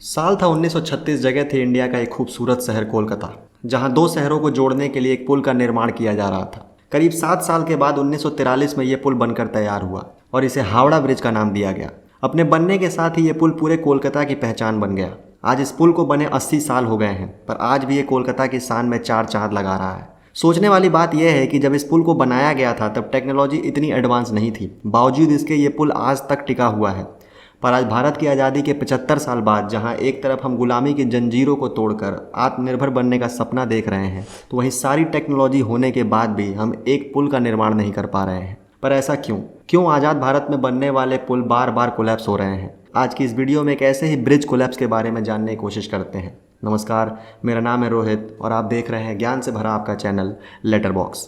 साल था 1936। जगह थी इंडिया का एक खूबसूरत शहर कोलकाता, जहां दो शहरों को जोड़ने के लिए एक पुल का निर्माण किया जा रहा था। करीब 7 साल के बाद 1943 में यह पुल बनकर तैयार हुआ और इसे हावड़ा ब्रिज का नाम दिया गया। अपने बनने के साथ ही ये पुल पूरे कोलकाता की पहचान बन गया। आज इस पुल को बने 80 साल हो गए हैं, पर आज भी ये कोलकाता की शान में चार चांद लगा रहा है। सोचने वाली बात यह है कि जब इस पुल को बनाया गया था तब टेक्नोलॉजी इतनी एडवांस नहीं थी, बावजूद इसके ये पुल आज तक टिका हुआ है। पर आज भारत की आज़ादी के 75 साल बाद जहां एक तरफ हम गुलामी की जंजीरों को तोड़कर आत्मनिर्भर बनने का सपना देख रहे हैं, तो वहीं सारी टेक्नोलॉजी होने के बाद भी हम एक पुल का निर्माण नहीं कर पा रहे हैं। पर ऐसा क्यों आज़ाद भारत में बनने वाले पुल बार बार कोलैप्स हो रहे हैं? आज की इस वीडियो में एक ऐसे ही ब्रिज कोलैप्स के बारे में जानने की कोशिश करते हैं। नमस्कार, मेरा नाम है रोहित और आप देख रहे हैं ज्ञान से भरा आपका चैनल लेटर बॉक्स।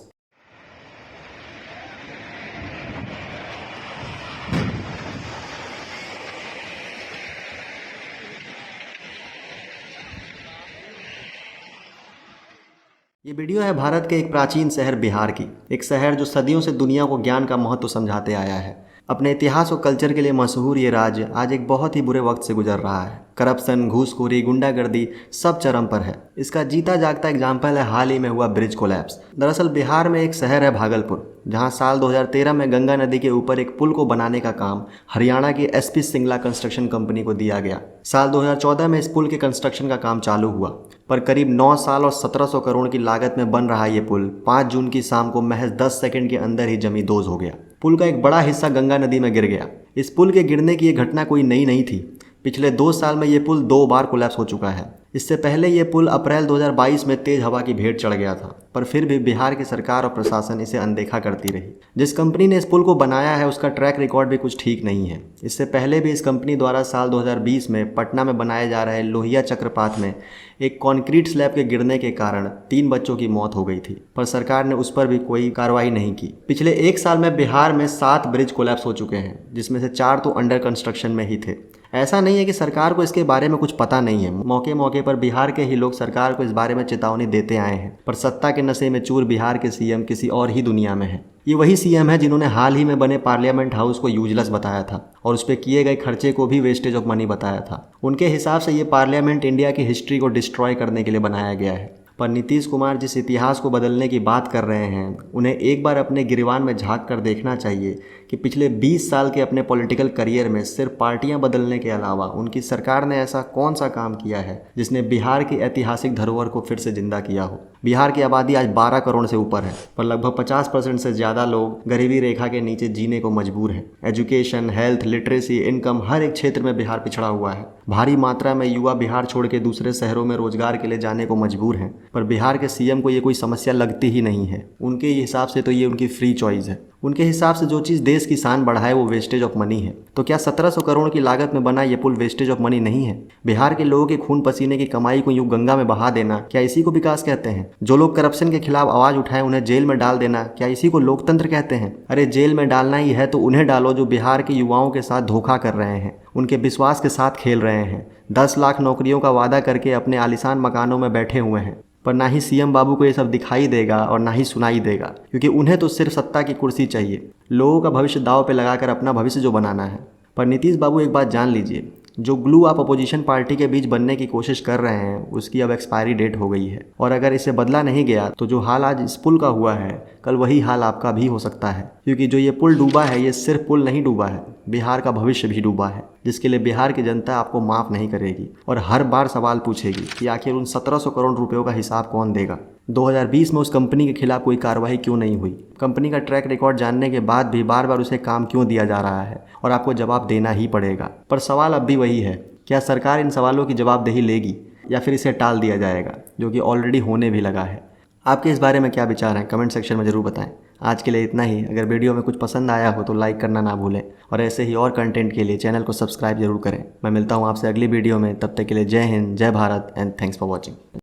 ये वीडियो है भारत के एक प्राचीन शहर बिहार की। एक शहर जो सदियों से दुनिया को ज्ञान का महत्व समझाते आया है। अपने इतिहास और कल्चर के लिए मशहूर ये राज्य आज एक बहुत ही बुरे वक्त से गुजर रहा है। करप्शन, घूसखोरी, गुंडागर्दी सब चरम पर है। इसका जीता जागता एग्जाम्पल है हाल ही में हुआ ब्रिज कोलैप्स। दरअसल बिहार में एक शहर है भागलपुर, जहां साल 2013 में गंगा नदी के ऊपर एक पुल को बनाने का काम हरियाणा की एसपी सिंगला कंस्ट्रक्शन कंपनी को दिया गया। साल 2014 में इस पुल के कंस्ट्रक्शन का काम चालू हुआ, पर करीब 9 साल और 1700 करोड़ की लागत में बन रहा ये पुल 5 जून की शाम को महज 10 सेकंड के अंदर ही जमींदोज हो गया। पुल का एक बड़ा हिस्सा गंगा नदी में गिर गया। इस पुल के गिरने की ये घटना कोई नई नहीं थी। पिछले 2 साल में ये पुल 2 बार कोलैप्स हो चुका है। इससे पहले ये पुल अप्रैल 2022 में तेज हवा की भेंट चढ़ गया था, पर फिर भी बिहार की सरकार और प्रशासन इसे अनदेखा करती रही। जिस कंपनी ने इस पुल को बनाया है उसका ट्रैक रिकॉर्ड भी कुछ ठीक नहीं है। इससे पहले भी इस कंपनी द्वारा साल 2020 में पटना में बनाए जा रहे लोहिया चक्रपात में एक कंक्रीट स्लैब के गिरने के कारण 3 बच्चों की मौत हो गई थी, पर सरकार ने उस पर भी कोई कार्रवाई नहीं की। पिछले 1 साल में बिहार में 7 ब्रिज कोलैप्स हो चुके हैं, जिसमें से 4 तो अंडर कंस्ट्रक्शन में ही थे। ऐसा नहीं है कि सरकार को इसके बारे में कुछ पता नहीं है। मौके मौके पर बिहार के ही लोग सरकार को इस बारे में चेतावनी देते आए हैं, पर सत्ता के नशे में चूर बिहार के सीएम किसी और ही दुनिया में है। ये वही सीएम है जिन्होंने हाल ही में बने पार्लियामेंट हाउस को यूजलेस बताया था और उस पर किए गए खर्चे को भी वेस्टेज ऑफ मनी बताया था। उनके हिसाब से ये पार्लियामेंट इंडिया की हिस्ट्री को डिस्ट्रॉय करने के लिए बनाया गया है। पर नीतीश कुमार जिस इतिहास को बदलने की बात कर रहे हैं, उन्हें एक बार अपने गिरवान में झांक कर देखना चाहिए कि पिछले 20 साल के अपने पॉलिटिकल करियर में सिर्फ पार्टियां बदलने के अलावा उनकी सरकार ने ऐसा कौन सा काम किया है जिसने बिहार की ऐतिहासिक धरोहर को फिर से जिंदा किया हो। बिहार की आबादी आज 12 करोड़ से ऊपर है, पर लगभग 50% से ज़्यादा लोग गरीबी रेखा के नीचे जीने को मजबूर हैं। एजुकेशन, हेल्थ, लिटरेसी, इनकम हर एक क्षेत्र में बिहार पिछड़ा हुआ है। भारी मात्रा में युवा बिहार छोड़ के दूसरे शहरों में रोजगार के लिए जाने को मजबूर हैं, पर बिहार के सीएम को ये कोई समस्या लगती ही नहीं है। उनके हिसाब से तो ये उनकी फ्री चॉइस है। उनके हिसाब से जो चीज़ देश की शान बढ़ाए वो वेस्टेज ऑफ मनी है। तो क्या 1700 करोड़ की लागत में बना ये पुल वेस्टेज ऑफ मनी नहीं है? बिहार के लोगों के खून पसीने की कमाई को यूं गंगा में बहा देना, क्या इसी को विकास कहते हैं? जो लोग करप्शन के खिलाफ आवाज उठाए उन्हें जेल में डाल देना, क्या इसी को लोकतंत्र कहते हैं? अरे जेल में डालना ही है तो उन्हें डालो जो बिहार के युवाओं के साथ धोखा कर रहे हैं, उनके विश्वास के साथ खेल रहे हैं, 10 लाख नौकरियों का वादा करके अपने आलीशान मकानों में बैठे हुए हैं। पर ना ही सीएम बाबू को ये सब दिखाई देगा और ना ही सुनाई देगा, क्योंकि उन्हें तो सिर्फ सत्ता की कुर्सी चाहिए, लोगों का भविष्य दांव पे लगाकर अपना भविष्य जो बनाना है। पर नीतीश बाबू एक बात जान लीजिए, जो ग्लू आप अपोजिशन पार्टी के बीच बनने की कोशिश कर रहे हैं उसकी अब एक्सपायरी डेट हो गई है, और अगर इसे बदला नहीं गया तो जो हाल आज इस पुल का हुआ है कल वही हाल आपका भी हो सकता है। क्योंकि जो ये पुल डूबा है, ये सिर्फ पुल नहीं डूबा है, बिहार का भविष्य भी डूबा है, जिसके लिए बिहार की जनता आपको माफ़ नहीं करेगी और हर बार सवाल पूछेगी कि आखिर उन 1700 करोड़ रुपयों का हिसाब कौन देगा। 2020 में उस कंपनी के खिलाफ कोई कार्रवाई क्यों नहीं हुई? कंपनी का ट्रैक रिकॉर्ड जानने के बाद भी बार बार उसे काम क्यों दिया जा रहा है? और आपको जवाब देना ही पड़ेगा। पर सवाल अब भी वही है, क्या सरकार इन सवालों की जवाबदेही लेगी या फिर इसे टाल दिया जाएगा, जो कि ऑलरेडी होने भी लगा है। आपके इस बारे में क्या विचार हैं? कमेंट सेक्शन में ज़रूर बताएं। आज के लिए इतना ही। अगर वीडियो में कुछ पसंद आया हो तो लाइक करना ना भूलें और ऐसे ही और कंटेंट के लिए चैनल को सब्सक्राइब जरूर करें। मैं मिलता हूँ आपसे अगली वीडियो में, तब तक के लिए जय हिंद, जय Bharat and thanks for watching.